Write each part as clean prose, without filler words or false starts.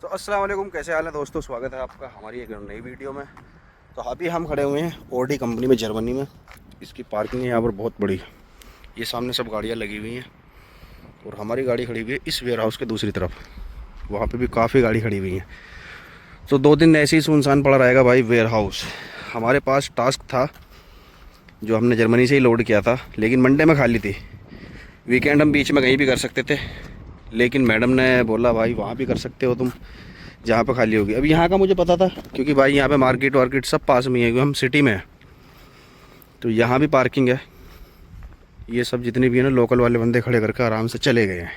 तो अस्सलाम वालेकुम, कैसे हाल है दोस्तों। स्वागत है आपका हमारी एक नई वीडियो में। तो अभी हम खड़े हुए हैं ऑडी कंपनी में, जर्मनी में। इसकी पार्किंग है यहाँ पर बहुत बड़ी। ये सामने सब गाड़ियाँ लगी हुई हैं और हमारी गाड़ी खड़ी हुई है इस वेयर हाउस के दूसरी तरफ। वहाँ पे भी काफ़ी गाड़ी खड़ी हुई हैं। तो 2 दिन ऐसे ही सुनसान पड़ा रहेगा भाई वेयर हाउस। हमारे पास टास्क था जो हमने जर्मनी से ही लोड किया था, लेकिन मंडे में खाली थी। वीकेंड हम बीच में कहीं भी कर सकते थे, लेकिन मैडम ने बोला भाई वहाँ भी कर सकते हो तुम जहाँ पे खाली होगी। अब यहाँ का मुझे पता था क्योंकि भाई यहाँ पे मार्केट वार्केट सब पास में है, क्योंकि हम सिटी में हैं। तो यहाँ भी पार्किंग है। ये सब जितने भी है ना लोकल वाले बंदे खड़े करके आराम से चले गए हैं।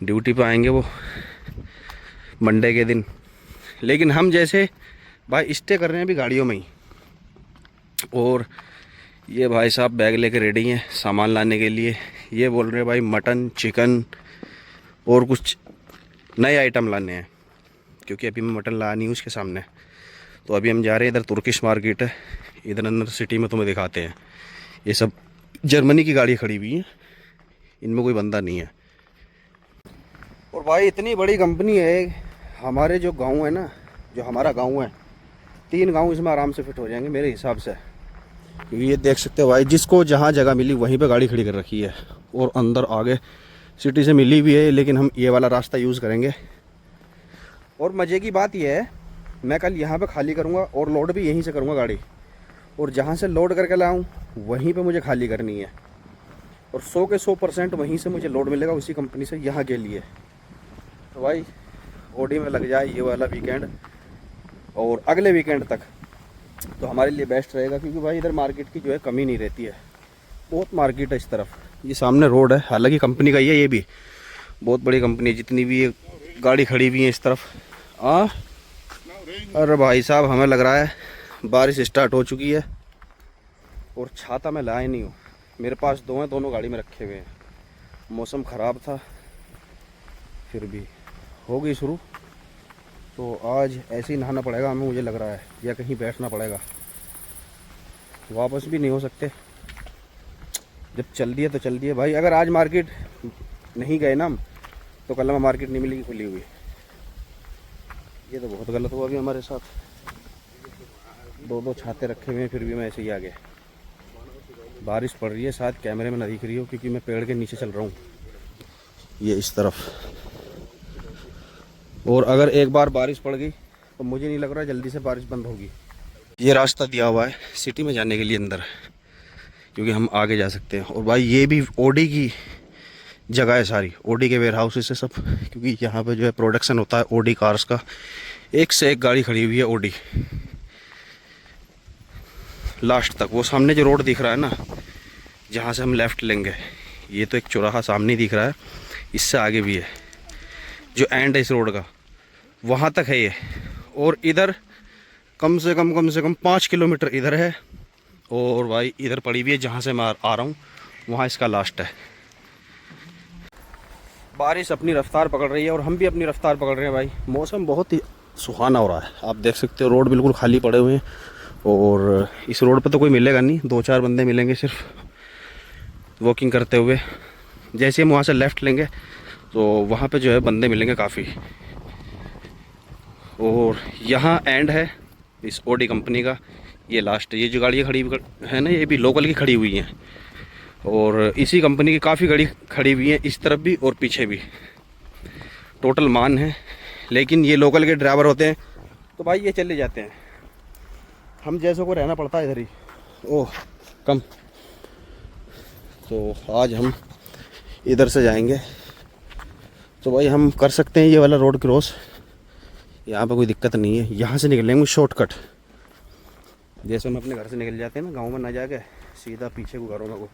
ड्यूटी पे आएंगे वो मंडे के दिन, लेकिन हम जैसे भाई स्टे कर रहे हैं अभी गाड़ियों में ही। और ये भाई साहब बैग लेके रेडी हैं सामान लाने के लिए। ये बोल रहे हैं भाई मटन चिकन और कुछ नए आइटम लाने हैं, क्योंकि अभी मैं मटन लाया नहीं हूँ उसके सामने। तो अभी हम जा रहे हैं, इधर तुर्किश मार्केट है, इधर अंदर सिटी में तुम्हें दिखाते हैं। ये सब जर्मनी की गाड़ी खड़ी हुई हैं, इनमें कोई बंदा नहीं है। और भाई इतनी बड़ी कंपनी है। हमारे जो गांव है ना, जो हमारा गांव है, 3 गांव इसमें आराम से फिट हो जाएंगे मेरे हिसाब से। क्योंकि ये देख सकते हो भाई, जिसको जहाँ जगह मिली वहीं पे गाड़ी खड़ी कर रखी है। और अंदर आगे सिटी से मिली भी है, लेकिन हम ये वाला रास्ता यूज़ करेंगे। और मज़े की बात यह है, मैं कल यहाँ पे खाली करूँगा और लोड भी यहीं से करूँगा गाड़ी। और जहाँ से लोड करके लाऊँ वहीं पे मुझे खाली करनी है। और 100 के 100% वहीं से मुझे लोड मिलेगा उसी कंपनी से यहाँ के लिए। तो भाई ऑडी में लग जाए ये वाला वीकेंड और अगले वीकेंड तक, तो हमारे लिए बेस्ट रहेगा। क्योंकि भाई इधर मार्केट की जो है कमी नहीं रहती है, बहुत मार्केट है इस तरफ। ये सामने रोड है, हालांकि कंपनी का ही है, ये भी बहुत बड़ी कंपनी है। जितनी भी ये गाड़ी खड़ी हुई है इस तरफ। अरे भाई साहब, हमें लग रहा है बारिश स्टार्ट हो चुकी है। और छाता मैं लाया नहीं हूँ, मेरे पास 2 हैं, दोनों गाड़ी में रखे हुए हैं। मौसम ख़राब था, फिर भी हो गई शुरू। तो आज ऐसे ही नहाना पड़ेगा हमें, मुझे लग रहा है, या कहीं बैठना पड़ेगा। वापस भी नहीं हो सकते, जब चल दिए तो चल दिए भाई। अगर आज मार्केट नहीं गए ना हम, तो कल हमें मार्केट नहीं मिलेगी खुली हुई। ये तो बहुत गलत हुआ अभी हमारे साथ। 2 छाते रखे हुए हैं, फिर भी मैं ऐसे ही आ गया। बारिश पड़ रही है, शायद कैमरे में ना दिख रही हो क्योंकि मैं पेड़ के नीचे चल रहा हूँ, ये इस तरफ। और अगर एक बार बारिश पड़ गई तो मुझे नहीं लग रहा जल्दी से बारिश बंद होगी। ये रास्ता दिया हुआ है सिटी में जाने के लिए अंदर, क्योंकि हम आगे जा सकते हैं। और भाई ये भी ऑडी की जगह है सारी, ऑडी के वेयर हाउस से सब। क्योंकि यहाँ पे जो है प्रोडक्शन होता है ऑडी कार्स का। एक से एक गाड़ी खड़ी हुई है ऑडी लास्ट तक। वो सामने जो रोड दिख रहा है ना, जहाँ से हम लेफ़्ट लेंगे, ये तो एक चौराहा सामने दिख रहा है, इससे आगे भी है जो एंड है इस रोड का, वहाँ तक है ये। और इधर कम से कम 5 किलोमीटर इधर है। और भाई इधर पड़ी हुई है जहाँ से मैं आ रहा हूँ, वहाँ इसका लास्ट है। बारिश अपनी रफ्तार पकड़ रही है और हम भी अपनी रफ्तार पकड़ रहे हैं भाई। मौसम बहुत ही सुहाना हो रहा है, आप देख सकते हो। रोड बिल्कुल खाली पड़े हुए हैं और इस रोड पर तो कोई मिलेगा नहीं, 2-4 बंदे मिलेंगे सिर्फ वॉकिंग करते हुए। जैसे हम वहाँ से लेफ़्ट लेंगे तो वहाँ पे जो है बंदे मिलेंगे काफ़ी। और यहाँ एंड है इस ऑडी कंपनी का, ये लास्ट है। ये जो गाड़ियाँ खड़ी है ना, ये भी लोकल की खड़ी हुई हैं। और इसी कंपनी की काफ़ी गाड़ी खड़ी हुई हैं इस तरफ भी और पीछे भी। टोटल मान है, लेकिन ये लोकल के ड्राइवर होते हैं तो भाई ये चले जाते हैं। हम जैसों को रहना पड़ता है इधर ही। ओह कम। तो आज हम इधर से जाएंगे, तो भाई हम कर सकते हैं ये वाला रोड क्रॉस, यहाँ पे कोई दिक्कत नहीं है। यहाँ से निकलेंगे शॉर्टकट, जैसे हम अपने घर से निकल जाते हैं ना गांव में, ना जाके सीधा पीछे को घरों में को।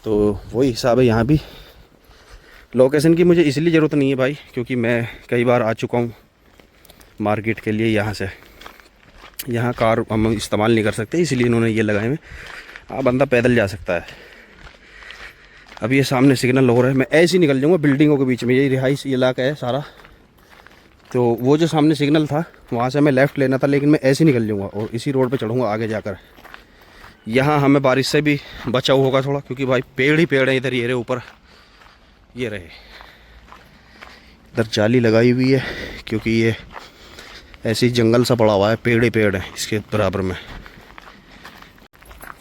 तो वही हिसाब है यहाँ भी। लोकेशन की मुझे इसलिए ज़रूरत नहीं है भाई, क्योंकि मैं कई बार आ चुका हूँ मार्केट के लिए। यहाँ से यहाँ कार हम इस्तेमाल नहीं कर सकते, इसलिए इन्होंने ये लगाए हुए। हाँ, बंदा पैदल जा सकता है। अभी ये सामने सिग्नल हो रहा है, मैं ऐसे ही निकल जाऊँगा बिल्डिंगों के बीच में। यही रिहाइश इलाका है सारा। तो वो जो सामने सिग्नल था वहाँ से मैं लेफ़्ट लेना था, लेकिन मैं ऐसे ही निकल जाऊँगा और इसी रोड पे चढ़ूँगा आगे जाकर। यहाँ हमें बारिश से भी बचाव होगा थोड़ा, क्योंकि भाई पेड़ ही पेड़ है इधर। ये रहे ऊपर, ये रहे इधर जाली लगाई हुई है क्योंकि ये ऐसी जंगल सा पड़ा हुआ है, पेड़ ही पेड़ है इसके बराबर में।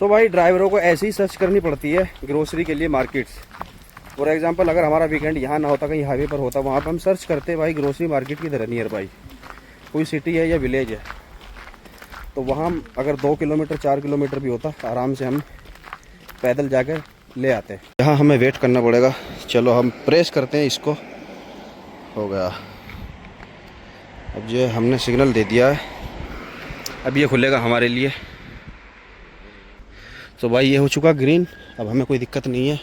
तो भाई ड्राइवरों को ऐसे ही सर्च करनी पड़ती है ग्रोसरी के लिए मार्केट्स। फॉर एग्जांपल अगर हमारा वीकेंड यहाँ ना होता, कहीं हाईवे पर होता, वहाँ पर हम सर्च करते भाई ग्रोसरी मार्केट किधर है नियर बाई, कोई सिटी है या विलेज है, तो वहाँ अगर 2 किलोमीटर 4 किलोमीटर भी होता आराम से हम पैदल जाकर ले आते। यहाँ हमें वेट करना पड़ेगा। चलो हम प्रेस करते हैं इसको, हो गया। अब ये हमने सिग्नल दे दिया है, अब ये खुलेगा हमारे लिए। तो भाई ये हो चुका ग्रीन, अब हमें कोई दिक्कत नहीं है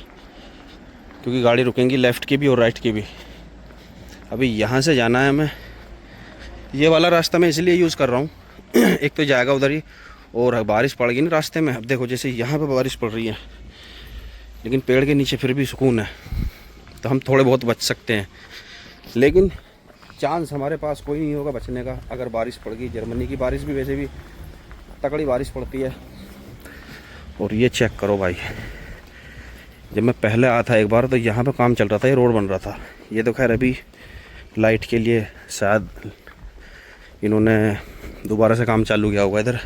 क्योंकि गाड़ी रुकेंगी लेफ़्ट की भी और राइट की भी। अभी यहाँ से जाना है हमें, ये वाला रास्ता मैं इसलिए यूज़ कर रहा हूँ एक तो जाएगा उधर ही, और बारिश पड़ गई ना रास्ते में। अब देखो जैसे यहाँ पे बारिश पड़ रही है, लेकिन पेड़ के नीचे फिर भी सुकून है, तो हम थोड़े बहुत बच सकते हैं। लेकिन चांस हमारे पास कोई नहीं होगा बचने का अगर बारिश पड़ गई। जर्मनी की बारिश भी वैसे भी तगड़ी बारिश पड़ती है। और ये चेक करो भाई, जब मैं पहले आया था एक बार तो यहाँ पे काम चल रहा था, ये रोड बन रहा था। ये तो खैर अभी लाइट के लिए शायद इन्होंने दोबारा से काम चालू किया होगा इधर,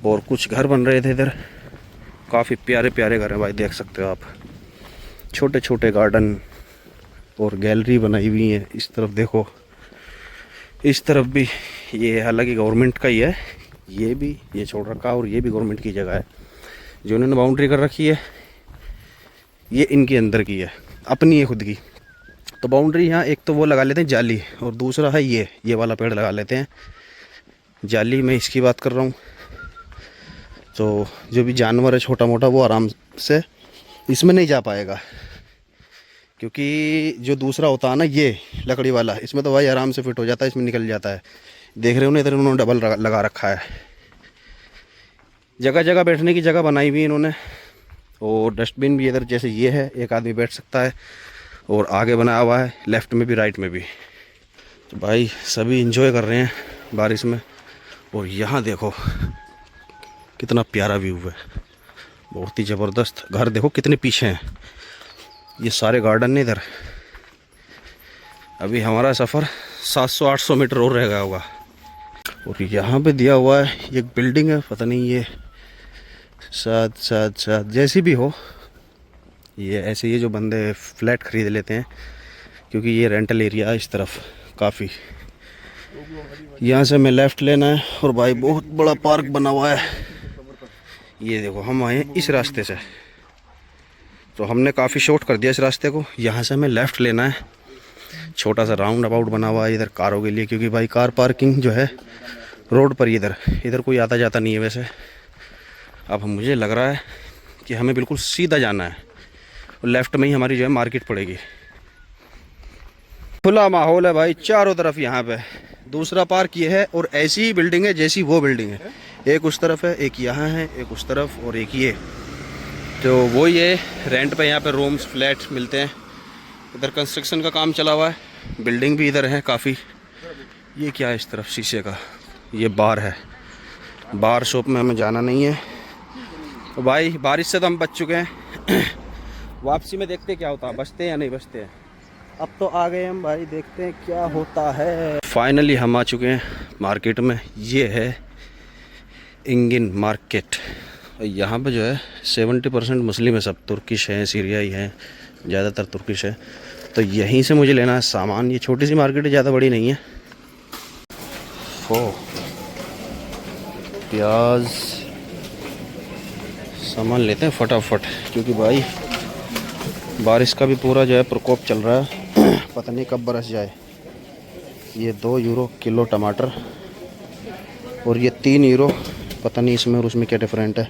और कुछ घर बन रहे थे इधर। काफ़ी प्यारे प्यारे घर हैं भाई, देख सकते हो आप। छोटे छोटे गार्डन और गैलरी बनाई हुई है। इस तरफ देखो, इस तरफ भी, ये हालांकि गवर्नमेंट का ही है, ये भी ये छोड़ रखा और ये भी गवर्नमेंट की जगह है। जो इन्होंने बाउंड्री कर रखी है ये इनके अंदर की है, अपनी है खुद की। तो बाउंड्री यहाँ एक तो वो लगा लेते हैं जाली, और दूसरा है ये वाला पेड़ लगा लेते हैं जाली। मैं इसकी बात कर रहा हूँ। तो जो भी जानवर है छोटा मोटा वो आराम से इसमें नहीं जा पाएगा, क्योंकि जो दूसरा होता है ना ये लकड़ी वाला, इसमें तो भाई आराम से फिट हो जाता है, इसमें निकल जाता है। देख रहे हो ना इधर उन्होंने डबल लगा रखा है। जगह जगह बैठने की जगह बनाई हुई इन्होंने, और डस्टबिन भी इधर जैसे ये है, एक आदमी बैठ सकता है, और आगे बनाया हुआ है लेफ़्ट में भी राइट में भी। तो भाई सभी इंजॉय कर रहे हैं बारिश में। और यहाँ देखो कितना प्यारा व्यू है, बहुत ही ज़बरदस्त। घर देखो कितने पीछे हैं, ये सारे गार्डन है इधर। अभी हमारा सफ़र 700-800 मीटर और रह गया होगा। और यहाँ पे दिया हुआ है ये बिल्डिंग है, पता नहीं ये शायद जैसी भी हो, ये ऐसे ये जो बंदे फ्लैट ख़रीद लेते हैं, क्योंकि ये रेंटल एरिया है इस तरफ काफ़ी। यहाँ से हमें लेफ़्ट लेना है, और भाई बहुत बड़ा पार्क बना हुआ है। ये देखो हम आए इस रास्ते से, तो हमने काफ़ी शॉर्ट कर दिया इस रास्ते को। यहाँ से हमें लेफ़्ट लेना है, छोटा सा राउंड अबाउट बना हुआ है इधर कारों के लिए, क्योंकि भाई कार पार्किंग जो है रोड पर इधर कोई आता जाता नहीं है वैसे। अब मुझे लग रहा है कि हमें बिल्कुल सीधा जाना है, और लेफ़्ट में ही हमारी जो है मार्केट पड़ेगी। खुला माहौल है भाई चारों तरफ यहाँ पे। दूसरा पार्क ये है, और ऐसी ही बिल्डिंग है जैसी वो बिल्डिंग है, एक उस तरफ है, एक यहाँ है, एक उस तरफ, और एक ये। तो वो ये रेंट पे यहाँ पे रूम्स फ्लैट मिलते हैं। इधर कंस्ट्रक्शन का काम चला हुआ है, बिल्डिंग भी इधर है काफ़ी। ये क्या है इस तरफ शीशे का, ये बार है। बार शॉप में हमें जाना नहीं है। तो भाई बारिश से तो हम बच चुके हैं, वापसी में देखते क्या होता है, बचते हैं या नहीं बचते हैं। अब तो आ गए हम भाई, देखते हैं क्या होता है। फाइनली हम आ चुके हैं मार्केट में। ये है इंगिन मार्केट। यहाँ पे जो है 70% मुस्लिम है, सब तुर्किश हैं, सीरियाई हैं, ज़्यादातर तुर्किश है। तो यहीं से मुझे लेना है सामान। ये छोटी सी मार्केट है, ज़्यादा बड़ी नहीं है। ओ प्याज सामान लेते हैं फटाफट, क्योंकि भाई बारिश का भी पूरा जो है प्रकोप चल रहा है, पता नहीं कब बरस जाए। ये 2 यूरो किलो टमाटर, और ये 3 यूरो, पता नहीं इसमें और उसमें क्या डिफरेंट है।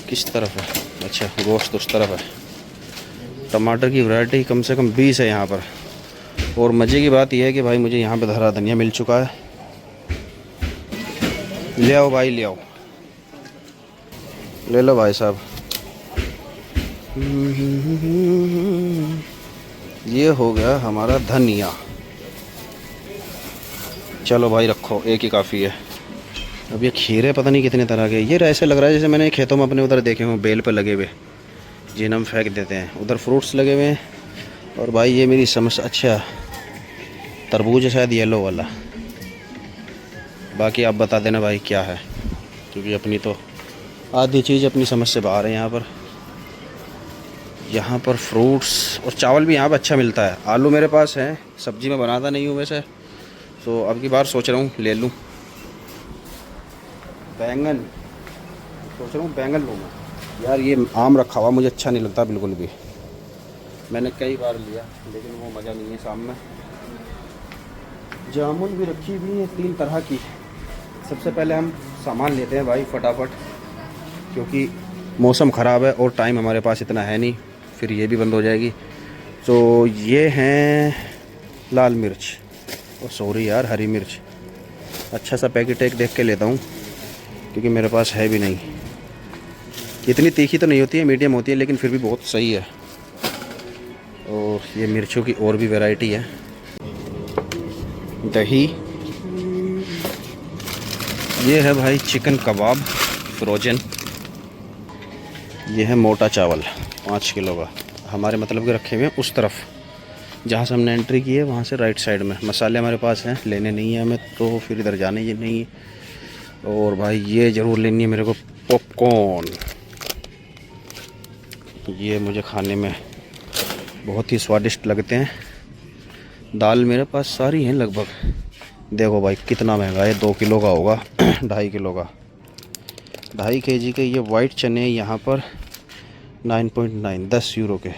किस तरफ है, अच्छा गोश्त उस तरफ है। टमाटर की वैरायटी कम से कम 20 है यहाँ पर। और मज़े की बात यह है कि भाई मुझे यहाँ पे हरा धनिया मिल चुका है। ले आओ भाई, ले आओ, ले लो भाई साहब। ये हो गया हमारा धनिया। चलो भाई रखो, एक ही काफ़ी है। अब ये खीरे पता नहीं कितने तरह के, ये ऐसे लग रहा है जैसे मैंने खेतों में अपने उधर देखे हों बेल पे लगे हुए, जिन्हें हम फेंक देते हैं। उधर फ्रूट्स लगे हुए हैं, और भाई ये मेरी समझ, अच्छा तरबूज है शायद येलो वाला। बाकी आप बता देना भाई क्या है, क्योंकि अपनी तो आधी चीज़ अपनी समझ से बाहर है। यहाँ पर फ्रूट्स और चावल भी यहाँ पर अच्छा मिलता है। आलू मेरे पास है, सब्ज़ी मैं बनाता नहीं हूँ वैसे, तो अब की बार सोच रहा हूँ ले लूँ। बैंगन सोच रहा हूँ बैंगन लूँ मैं। यार ये आम रखा हुआ मुझे अच्छा नहीं लगता बिल्कुल भी, मैंने कई बार लिया लेकिन वो मज़ा नहीं है सामने। जामुन भी रखी हुई है 3 तरह की। सबसे पहले हम सामान लेते हैं भाई फटाफट, क्योंकि मौसम ख़राब है और टाइम हमारे पास इतना है नहीं, फिर ये भी बंद हो जाएगी। तो ये हैं लाल मिर्च, और सॉरी यार हरी मिर्च। अच्छा सा पैकेट एक देख के लेता हूँ, क्योंकि मेरे पास है भी नहीं। इतनी तीखी तो नहीं होती है, मीडियम होती है, लेकिन फिर भी बहुत सही है। और ये मिर्चों की और भी वैरायटी है। दही, ये है भाई चिकन कबाब फ्रोजन। ये है मोटा चावल 5 किलो का, हमारे मतलब के रखे हुए हैं उस तरफ जहाँ से हमने एंट्री की है, वहाँ से राइट साइड में। मसाले हमारे पास हैं, लेने नहीं है हमें, तो फिर इधर जाने ही नहीं है। और भाई ये ज़रूर लेनी है मेरे को, पॉपकॉर्न। ये मुझे खाने में बहुत ही स्वादिष्ट लगते हैं। दाल मेरे पास सारी हैं लगभग। देखो भाई कितना महंगा है, 2 किलो का होगा 2.5 किलो का, 2.5 kg के ये वाइट चने यहाँ पर 9.9 10 यूरो के,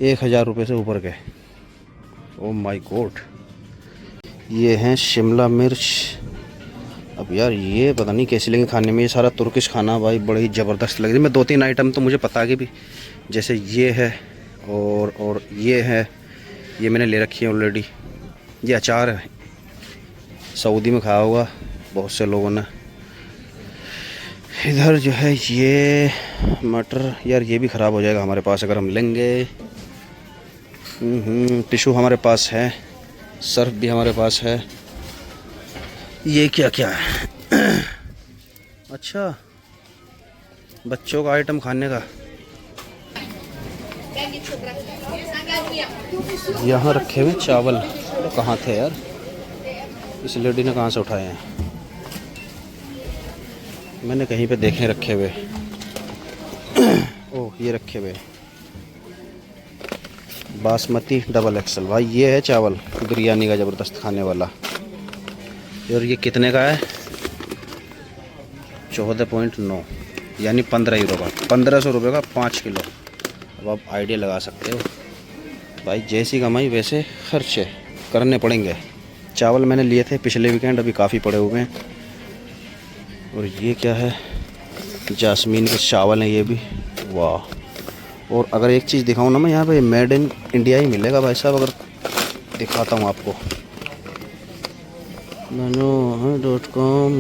1000 रुपये से ऊपर के। Oh my God. ये हैं शिमला मिर्च। अब यार ये पता नहीं कैसी लगी खाने में, ये सारा तुर्किश खाना भाई बड़ी ज़बरदस्त लग रही है। मैं 2-3 आइटम तो मुझे पता के भी, जैसे ये है और ये है, ये मैंने ले रखी है ऑलरेडी। ये अचार है, सऊदी में खाया होगा बहुत से लोगों ने। इधर जो है ये मटर, यार ये भी ख़राब हो जाएगा हमारे पास अगर हम लेंगे। टिशू हमारे पास है, सर्फ भी हमारे पास है। ये क्या क्या है अच्छा बच्चों का आइटम खाने का। यहाँ रखे हुए चावल, कहाँ थे यार, इस लेडी ने कहाँ से उठाए हैं, मैंने कहीं पे देखे रखे हुए। ओह ये रखे हुए बासमती डबल एक्सल। भाई ये है चावल बिरयानी का ज़बरदस्त खाने वाला। और ये कितने का है, 14.9 यानी 15 यूरो का, 1500 रुपये का 5 किलो। अब आप आइडिया लगा सकते हो भाई, जैसी कमाई वैसे खर्चे करने पड़ेंगे। चावल मैंने लिए थे पिछले वीकेंड, अभी काफ़ी पड़े हुए हैं। और ये क्या है, जास्मीन के चावल हैं ये भी, वाह। और अगर एक चीज़ दिखाऊँ ना मैं, यहाँ पे मेड इन इंडिया ही मिलेगा भाई साहब। अगर दिखाता हूँ आपको, Mano.com,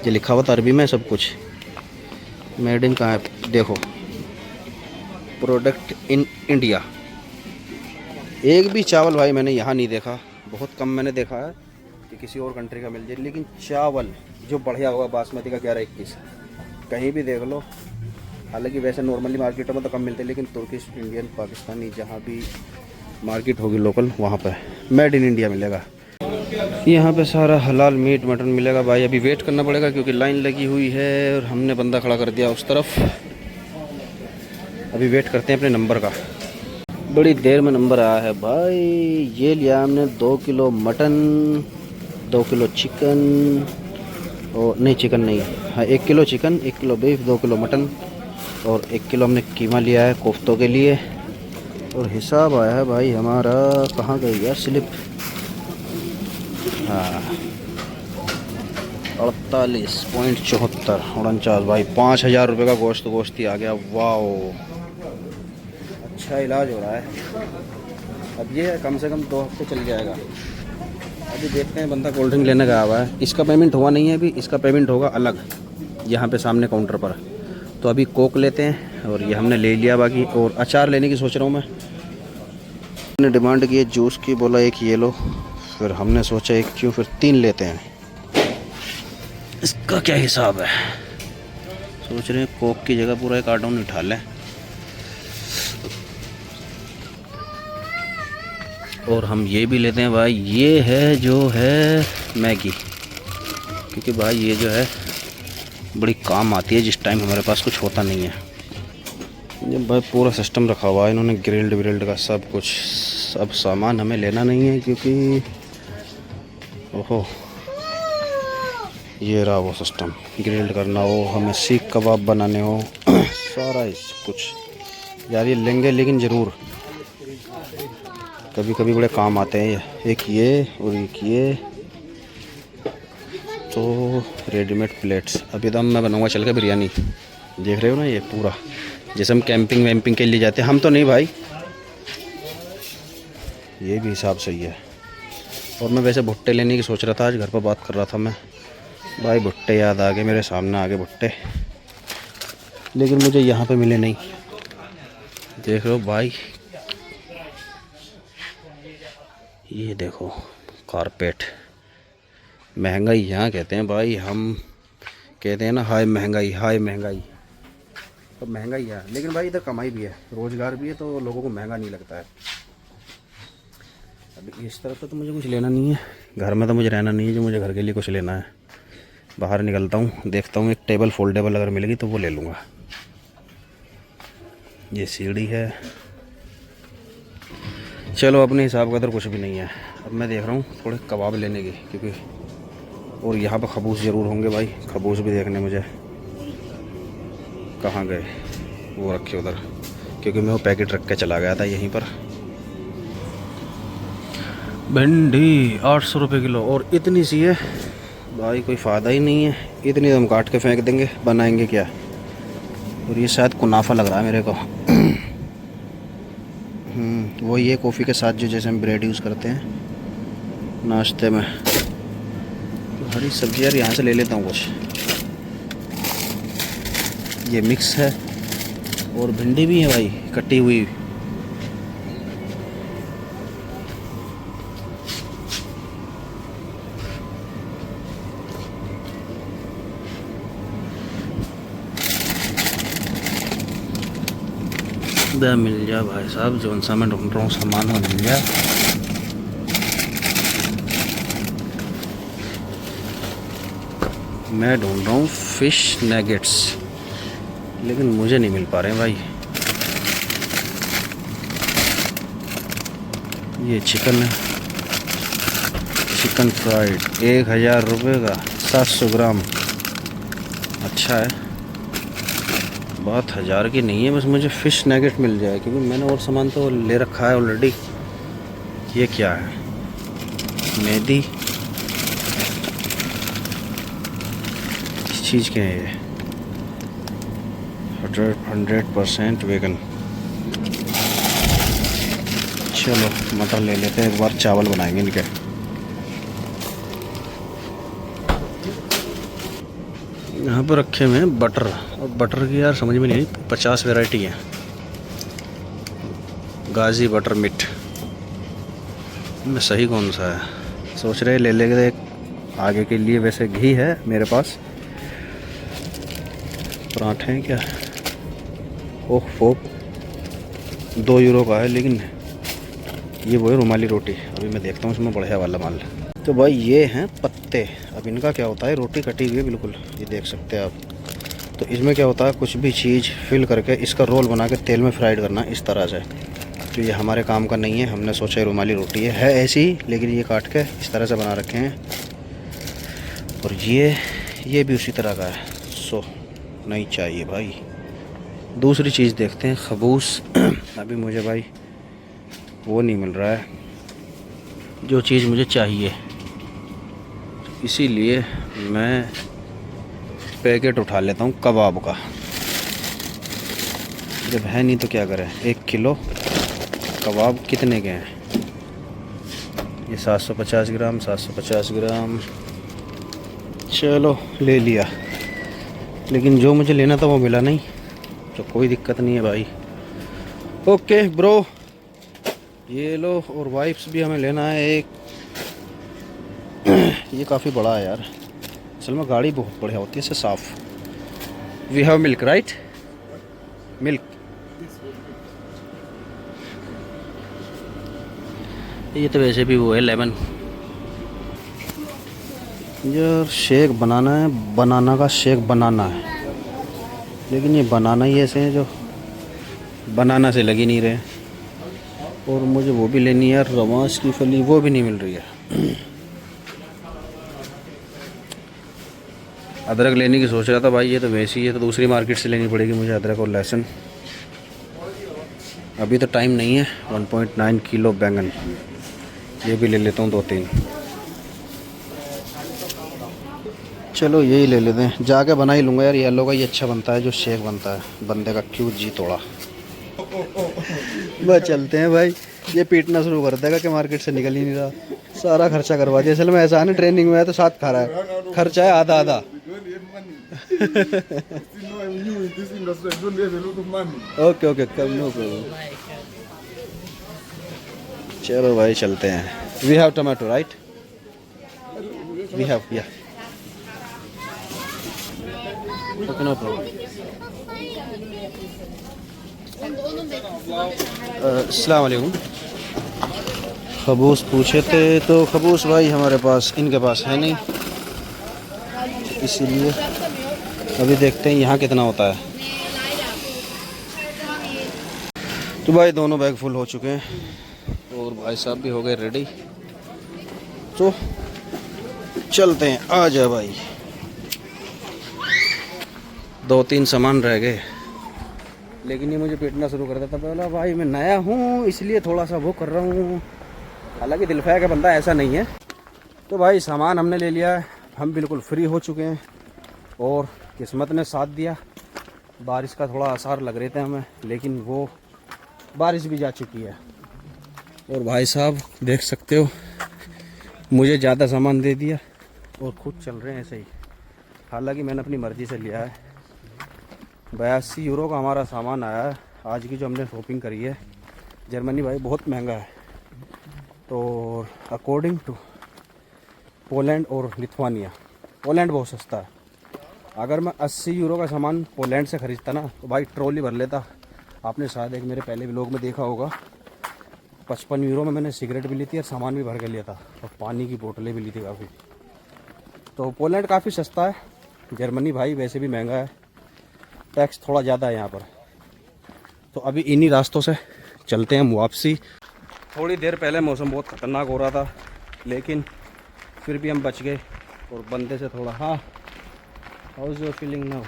ये लिखा हुआ था अरबी में सब कुछ। मेड इन कहाँ है देखो, प्रोडक्ट इन इंडिया। एक भी चावल भाई मैंने यहाँ नहीं देखा, बहुत कम मैंने देखा है कि किसी और कंट्री का मिल जाए। लेकिन चावल जो बढ़िया हुआ बासमती का 11-21 कहीं भी देख लो। हालांकि वैसे नॉर्मली मार्केटों में तो कम मिलते हैं, लेकिन तुर्किश, इंडियन, पाकिस्तानी जहाँ भी मार्केट होगी लोकल, वहाँ पे मेड इन इंडिया मिलेगा। यहाँ पे सारा हलाल मीट मटन मिलेगा भाई। अभी वेट करना पड़ेगा क्योंकि लाइन लगी हुई है और हमने बंदा खड़ा कर दिया उस तरफ। अभी वेट करते हैं अपने नंबर का, बड़ी देर में नंबर आया है भाई। ये लिया हमने 2 किलो मटन, 2 किलो चिकन, और नहीं चिकन नहीं, हाँ 1 kilo chicken, 1 kilo beef, 2 kilo mutton, और 1 किलो हमने कीमा लिया है कोफ्तों के लिए। और हिसाब आया है भाई हमारा, कहाँ गई यार स्लिप, हाँ 48.74 भाई। 5000 रुपये का गोश्त ही आ गया। वाओ अच्छा इलाज हो रहा है। अब ये कम से कम 2 हफ्ते चल जाएगा। अभी देखते हैं, बंदा कोल्ड ड्रिंक लेने का आया है, इसका पेमेंट हुआ नहीं है अभी, इसका पेमेंट होगा अलग यहाँ पे सामने काउंटर पर। तो अभी कोक लेते हैं, और ये हमने ले लिया बाकी। और अचार लेने की सोच रहा हूँ मैंने डिमांड की है जूस की, बोला 1 ये लो, फिर हमने सोचा 1 क्यों, फिर 3 लेते हैं। इसका क्या हिसाब है, सोच रहे हैं कोक की जगह पूरा एक कार्टून उठा लें। और हम ये भी लेते हैं भाई, ये है जो है मैगी, क्योंकि भाई ये जो है बड़ी काम आती है जिस टाइम हमारे पास कुछ होता नहीं है। ये भाई पूरा सिस्टम रखा हुआ है इन्होंने, ग्रिल्ड विल्ड का सब कुछ। सब सामान हमें लेना नहीं है क्योंकि ओहो, ये रहा वो सिस्टम, ग्रिल्ड करना हो, हमें सीख कबाब बनाने हो, सारा इस कुछ यार ये लेंगे, लेकिन ज़रूर कभी कभी बड़े काम आते हैं। एक ये और एक ये, तो रेडीमेड प्लेट्स। अभी तो मैं बनाऊंगा चल के बिरयानी, देख रहे हो ना, ये पूरा जैसे हम कैंपिंग वैम्पिंग के लिए जाते हैं, हम तो नहीं भाई, ये भी हिसाब सही है। और मैं वैसे भुट्टे लेने की सोच रहा था, आज घर पर बात कर रहा था मैं, भाई भुट्टे याद आ गए, मेरे सामने आ गए भुट्टे, लेकिन मुझे यहाँ पे मिले नहीं। देख रहे हो भाई, ये देखो कारपेट, महंगाई यहाँ कहते हैं भाई, हम कहते हैं ना हाय महंगाई, हाय महंगाई, तो महंगाई है, लेकिन भाई इधर कमाई भी है, रोज़गार भी है, तो लोगों को महंगा नहीं लगता है। अभी इस तरफ तो मुझे कुछ लेना नहीं है, घर में तो मुझे रहना नहीं है जो मुझे घर के लिए कुछ लेना है। बाहर निकलता हूँ, देखता हूँ एक टेबल फोल्डेबल अगर मिलेगी तो वो ले लूँगा। ये सीढ़ी है, चलो अपने हिसाब का तो कुछ भी नहीं है। अब मैं देख रहा हूँ थोड़े कबाब लेने की, क्योंकि और यहाँ पर खबूस ज़रूर होंगे भाई, खबूस भी देखने मुझे। कहाँ गए वो, रखे उधर, क्योंकि मैं वो पैकेट रख के चला गया था यहीं पर। भिंडी 800 रुपये किलो, और इतनी सी है भाई, कोई फ़ायदा ही नहीं है, इतनी हम काट के फेंक देंगे, बनाएंगे क्या। और ये शायद कुनाफा लग रहा है मेरे को। वो ये कॉफ़ी के साथ जो जैसे हम ब्रेड यूज़ करते हैं नाश्ते में। हरी सब्ज़ी यार यहाँ से ले लेता हूँ कुछ, ये मिक्स है, और भिंडी भी है भाई कटी हुई। मिल जा भाई साहब, जो सा मैं ढूंढ रहा हूँ सामान वो मिल जाए। मैं ढूंढ रहा हूँ फिश नगेट्स, लेकिन मुझे नहीं मिल पा रहे हैं भाई। ये चिकन है, चिकन फ्राइड 1000 रुपये का 700 ग्राम, अच्छा है, बात 1000 की नहीं है, बस मुझे फ़िश नगेट मिल जाए, क्योंकि मैंने और सामान तो ले रखा है ऑलरेडी। ये क्या है, मेहंदी, इस चीज़ के हैं ये, 100% वेगन। चलो मटन ले लेते हैं एक बार, चावल बनाएंगे इनके। यहाँ पर रखे हुए हैं बटर, और बटर की यार समझ में नहीं आई, 50 वैरायटी है। गाजी बटर मिट में सही कौन सा है, सोच रहे ले लेंगे एक आगे के लिए। वैसे घी है मेरे पास, पराठे हैं क्या, ओह फोक 2 यूरो का है, लेकिन ये वो है रुमाली रोटी। अभी मैं देखता हूँ इसमें बढ़िया वाला माल। तो भाई ये हैं पत्ते, अब इनका क्या होता है, रोटी कटी हुई है बिल्कुल, ये देख सकते हैं आप। तो इसमें क्या होता है, कुछ भी चीज़ फिल करके इसका रोल बना के तेल में फ्राइड करना इस तरह से। तो ये हमारे काम का नहीं है, हमने सोचा रुमाली रोटी है ऐसी ही, लेकिन ये काट के इस तरह से बना रखे हैं। और ये भी उसी तरह का है, सो नहीं चाहिए भाई। दूसरी चीज़ देखते हैं, खबूस। अभी मुझे भाई वो नहीं मिल रहा है जो चीज़ मुझे चाहिए, इसीलिए मैं पैकेट उठा लेता हूँ कबाब का। जब है नहीं तो क्या करें, 1 किलो कबाब कितने के हैं, ये 750 ग्राम, 750 ग्राम, चलो ले लिया। लेकिन जो मुझे लेना था वो मिला नहीं, तो कोई दिक्कत नहीं है भाई। ओके ब्रो, ये लो। और वाइप्स भी हमें लेना है एक, ये काफ़ी बड़ा है यार, असल में गाड़ी बहुत बढ़िया होती है इससे साफ़। We have milk right, milk. ये तो वैसे भी वो है लेमन। यार शेक बनाना है, बनाना का शेक बनाना है, लेकिन ये बनाना ही ऐसे हैं जो बनाना से लग ही नहीं रहे। और मुझे वो भी लेनी है यार, रवास की फली, वो भी नहीं मिल रही है। अदरक लेने की सोच रहा था भाई, ये तो वैसी है तो दूसरी मार्केट से लेनी पड़ेगी मुझे अदरक और लहसुन। अभी तो टाइम नहीं है। 1.9 किलो बैंगन, ये भी ले लेता हूँ 2-3। चलो यही ले लेते हैं, जाके बना ही लूँगा यार। येलो का ये अच्छा बनता है जो शेक बनता है, बंदे का क्यों जी तोड़ा। बस चलते हैं भाई, ये पीटना शुरू कर देगा कि मार्केट से निकल ही नहीं रहा, सारा खर्चा करवा दिया। असल में ऐसा है ना, ट्रेनिंग में है तो साथ खा रहा है, खर्चा है आधा आधा। Okay okay, come no problem. चलो भाई चलते हैं। We have tomato right, we have या ओके नो प्रॉब्लम। अस्सलाम वालेकुम। खबूस पूछे थे तो खबूस भाई हमारे पास, इनके पास है नहीं, इसीलिए अभी देखते हैं यहाँ कितना होता है। तो भाई दोनों बैग फुल हो चुके हैं और भाई साहब भी हो गए रेडी, तो चलते हैं। आ जा भाई, 2-3 सामान रह गए, लेकिन ये मुझे पीटना शुरू कर देता। बोला भाई मैं नया हूँ इसलिए थोड़ा सा वो कर रहा हूँ, हालांकि दिलफाया का बंदा ऐसा नहीं है। तो भाई सामान हमने ले लिया है, हम बिल्कुल फ्री हो चुके हैं और किस्मत ने साथ दिया। बारिश का थोड़ा आसार लग रहे थे हमें, लेकिन वो बारिश भी जा चुकी है। और भाई साहब देख सकते हो, मुझे ज़्यादा सामान दे दिया और खुद चल रहे हैं ऐसे ही। हालांकि मैंने अपनी मर्ज़ी से लिया है। 82 यूरो का हमारा सामान आया है आज की जो हमने शॉपिंग करी है। जर्मनी भाई बहुत महंगा है, तो अकॉर्डिंग टू पोलैंड और लिथुआनिया, पोलैंड बहुत सस्ता है। अगर मैं 80 यूरो का सामान पोलैंड से ख़रीदता ना तो भाई ट्रॉली भर लेता। आपने शायद एक मेरे पहले व्लॉग में देखा होगा, 55 यूरो में मैंने सिगरेट भी ली थी और सामान भी भर के लिया था, और पानी की बोतलें भी ली थी काफ़ी। तो पोलैंड काफ़ी सस्ता है, जर्मनी भाई वैसे भी महंगा है, टैक्स थोड़ा ज़्यादा है यहाँ पर। तो अभी इन्हीं रास्तों से चलते हैं हम वापसी। थोड़ी देर पहले मौसम बहुत ख़तरनाक हो रहा था, लेकिन फिर भी हम बच गए और बंदे से थोड़ा। हाँ, how is your feeling now?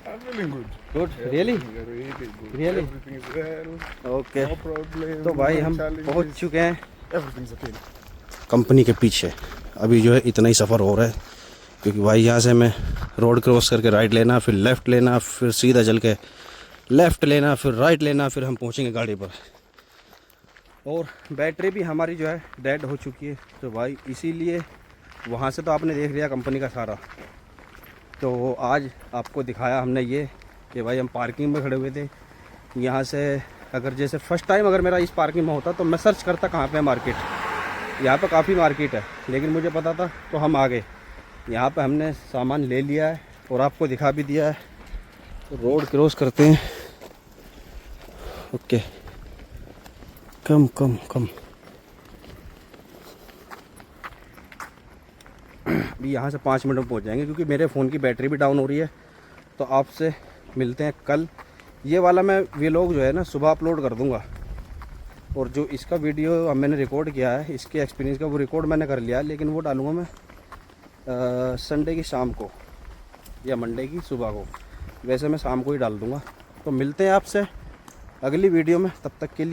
I'm feeling good. Good, really Really good. Really? Everything is well. Okay. No problem. तो भाई no हम challenges. पहुँच चुके हैं Everything's okay. कंपनी के पीछे। अभी जो है इतना ही सफ़र हो रहा है, क्योंकि भाई यहाँ से हमें रोड क्रॉस करके राइट लेना, फिर लेफ़्ट लेना, फिर सीधा चल के लेफ़्ट लेना, फिर राइट लेना, फिर हम पहुँचेंगे गाड़ी पर। और बैटरी भी हमारी जो है डेड हो चुकी है, तो भाई इसीलिए वहाँ से तो आपने देख लिया कंपनी का सारा। तो आज आपको दिखाया हमने ये कि भाई हम पार्किंग में खड़े हुए थे। यहाँ से अगर जैसे फ़र्स्ट टाइम अगर मेरा इस पार्किंग में होता तो मैं सर्च करता कहाँ पे है मार्केट। यहाँ पे काफ़ी मार्केट है, लेकिन मुझे पता था तो हम आ गए। यहाँ पे हमने सामान ले लिया है और आपको दिखा भी दिया है। तो रोड क्रॉस करते हैं। ओके, कम कम कम। अभी यहाँ से 5 मिनट में पहुँच जाएंगे, क्योंकि मेरे फ़ोन की बैटरी भी डाउन हो रही है। तो आपसे मिलते हैं कल। ये वाला मैं व्लॉग जो है ना सुबह अपलोड कर दूँगा, और जो इसका वीडियो मैंने रिकॉर्ड किया है इसके एक्सपीरियंस का, वो रिकॉर्ड मैंने कर लिया है, लेकिन वो डालूँगा मैं संडे की शाम को या मंडे की सुबह को। वैसे मैं शाम को ही डाल दूँगा। तो मिलते हैं आपसे अगली वीडियो में, तब तक के लिए।